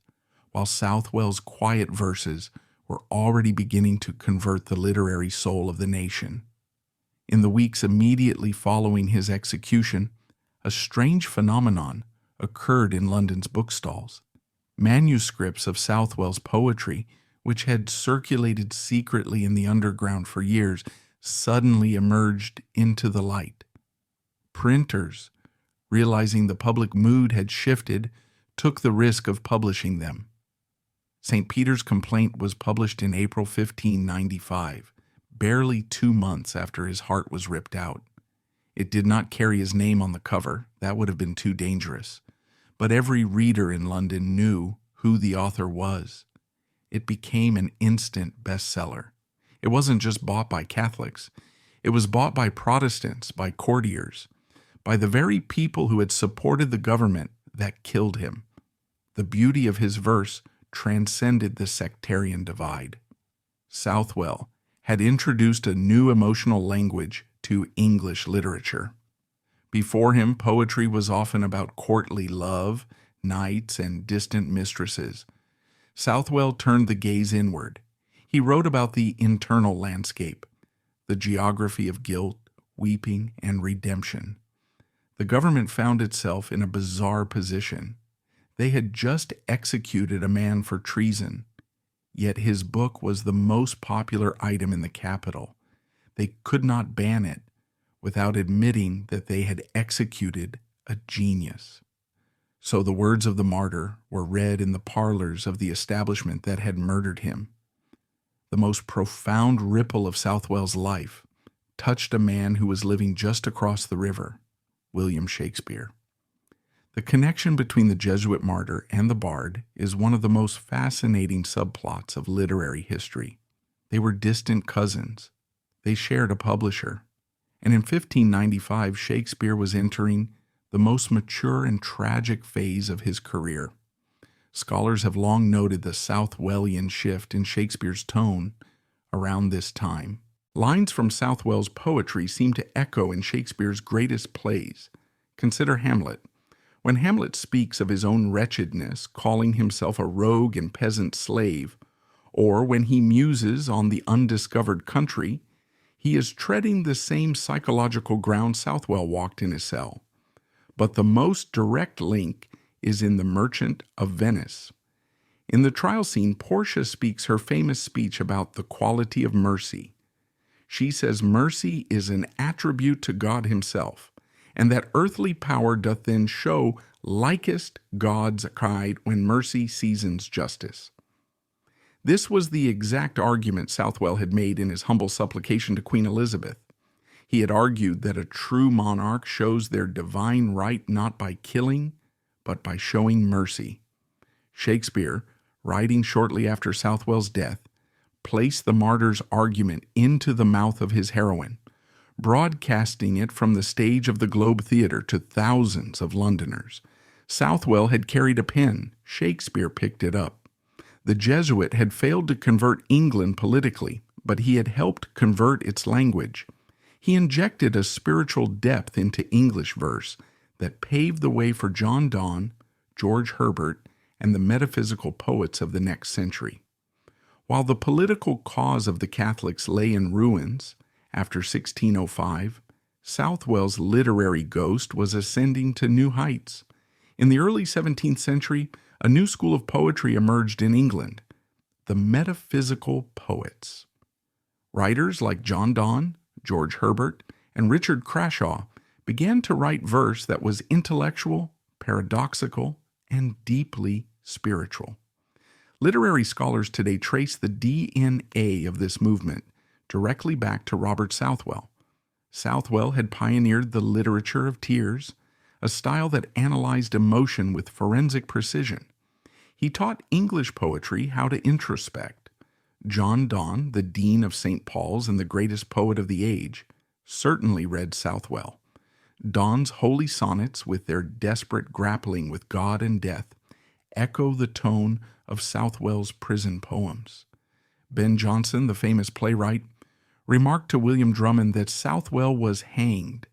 while Southwell's quiet verses were already beginning to convert the literary soul of the nation. In the weeks immediately following his execution, a strange phenomenon occurred in London's bookstalls. Manuscripts of Southwell's poetry, which had circulated secretly in the underground for years, suddenly emerged into the light. Printers, realizing the public mood had shifted, took the risk of publishing them. St. Peter's Complaint was published in April 1595, barely 2 months after his heart was ripped out. It did not carry his name on the cover. That would have been too dangerous. But every reader in London knew who the author was. It became an instant bestseller. It wasn't just bought by Catholics. It was bought by Protestants, by courtiers, by the very people who had supported the government that killed him. The beauty of his verse transcended the sectarian divide. Southwell had introduced a new emotional language to English literature. Before him, poetry was often about courtly love, knights, and distant mistresses. Southwell turned the gaze inward. He wrote about the internal landscape, the geography of guilt, weeping, and redemption. The government found itself in a bizarre position. They had just executed a man for treason, yet his book was the most popular item in the capital. They could not ban it without admitting that they had executed a genius. So the words of the martyr were read in the parlors of the establishment that had murdered him. The most profound ripple of Southwell's life touched a man who was living just across the river, William Shakespeare. The connection between the Jesuit martyr and the bard is one of the most fascinating subplots of literary history. They were distant cousins. They shared a publisher. And in 1595, Shakespeare was entering the most mature and tragic phase of his career. Scholars have long noted the Southwellian shift in Shakespeare's tone around this time. Lines from Southwell's poetry seem to echo in Shakespeare's greatest plays. Consider Hamlet. When Hamlet speaks of his own wretchedness, calling himself a rogue and peasant slave, or when he muses on the undiscovered country, he is treading the same psychological ground Southwell walked in his cell. But the most direct link is in The Merchant of Venice. In the trial scene, Portia speaks her famous speech about the quality of mercy. She says mercy is an attribute to God himself, and that earthly power doth then show likest God's guide when mercy seasons justice. This was the exact argument Southwell had made in his humble supplication to Queen Elizabeth. He had argued that a true monarch shows their divine right not by killing, but by showing mercy. Shakespeare, writing shortly after Southwell's death, placed the martyr's argument into the mouth of his heroine, broadcasting it from the stage of the Globe Theatre to thousands of Londoners. Southwell had carried a pen. Shakespeare picked it up. The Jesuit had failed to convert England politically, but he had helped convert its language. He injected a spiritual depth into English verse that paved the way for John Donne, George Herbert, and the metaphysical poets of the next century. While the political cause of the Catholics lay in ruins after 1605, Southwell's literary ghost was ascending to new heights. In the early 17th century, a new school of poetry emerged in England, the metaphysical poets. Writers like John Donne, George Herbert, and Richard Crashaw began to write verse that was intellectual, paradoxical, and deeply spiritual. Literary scholars today trace the DNA of this movement directly back to Robert Southwell. Southwell had pioneered the literature of tears, a style that analyzed emotion with forensic precision. He taught English poetry how to introspect. John Donne, the Dean of St. Paul's and the greatest poet of the age, certainly read Southwell. Donne's holy sonnets, with their desperate grappling with God and death, echo the tone of Southwell's prison poems. Ben Jonson, the famous playwright, remarked to William Drummond that Southwell was hanged.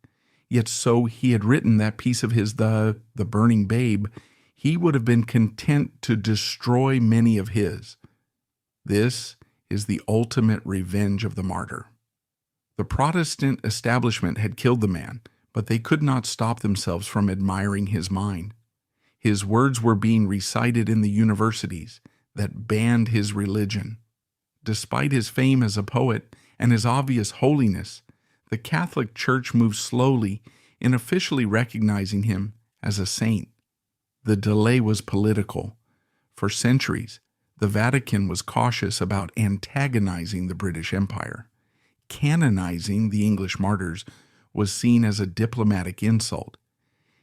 Yet so he had written that piece of his, the Burning Babe, he would have been content to destroy many of his. This is the ultimate revenge of the martyr. The Protestant establishment had killed the man, but they could not stop themselves from admiring his mind. His words were being recited in the universities that banned his religion. Despite his fame as a poet and his obvious holiness, the Catholic Church moved slowly in officially recognizing him as a saint. The delay was political. For centuries, the Vatican was cautious about antagonizing the British Empire. Canonizing the English martyrs was seen as a diplomatic insult.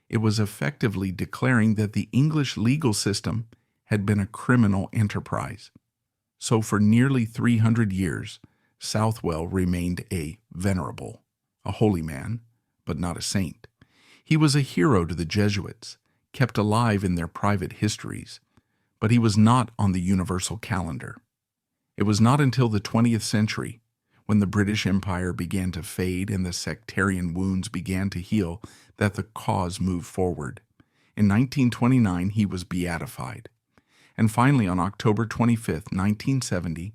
It was effectively declaring that the English legal system had been a criminal enterprise. So for nearly 300 years, Southwell remained a venerable, a holy man, but not a saint. He was a hero to the Jesuits, kept alive in their private histories, but he was not on the universal calendar. It was not until the 20th century, when the British Empire began to fade and the sectarian wounds began to heal, that the cause moved forward. In 1929, he was beatified. And finally, on October 25, 1970,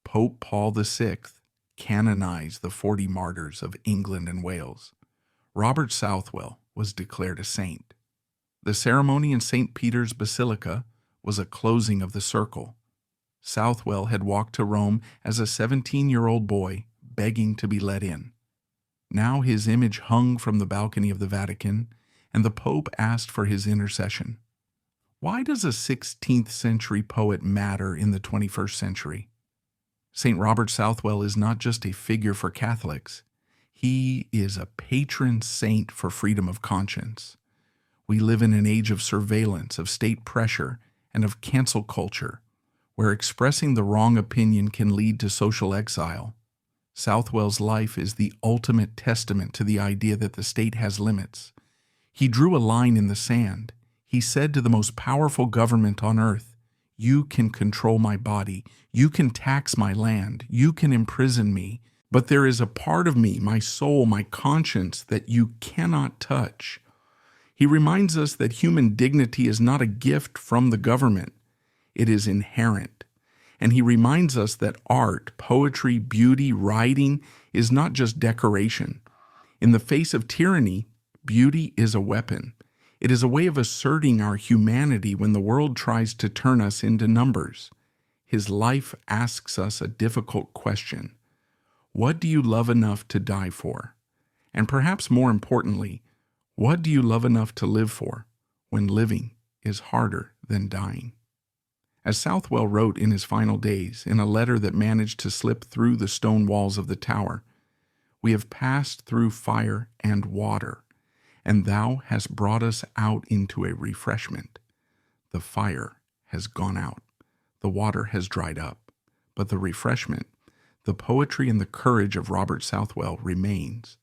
Pope Paul VI canonized the 40 martyrs of England and Wales. Robert Southwell was declared a saint. The ceremony in St. Peter's Basilica was a closing of the circle. Southwell had walked to Rome as a 17-year-old boy, begging to be let in. Now his image hung from the balcony of the Vatican, and the Pope asked for his intercession. Why does a 16th century poet matter in the 21st century? St. Robert Southwell is not just a figure for Catholics. He is a patron saint for freedom of conscience. We live in an age of surveillance, of state pressure, and of cancel culture, where expressing the wrong opinion can lead to social exile. Southwell's life is the ultimate testament to the idea that the state has limits. He drew a line in the sand. He said to the most powerful government on earth, "You can control my body. You can tax my land. You can imprison me. But there is a part of me, my soul, my conscience, that you cannot touch." He reminds us that human dignity is not a gift from the government. It is inherent. And he reminds us that art, poetry, beauty, writing is not just decoration. In the face of tyranny, beauty is a weapon. It is a way of asserting our humanity when the world tries to turn us into numbers. His life asks us a difficult question. What do you love enough to die for? And perhaps more importantly, what do you love enough to live for when living is harder than dying? As Southwell wrote in his final days, in a letter that managed to slip through the stone walls of the tower, "We have passed through fire and water, and thou hast brought us out into a refreshment. The fire has gone out, the water has dried up, but the refreshment, the poetry and the courage of Robert Southwell remains.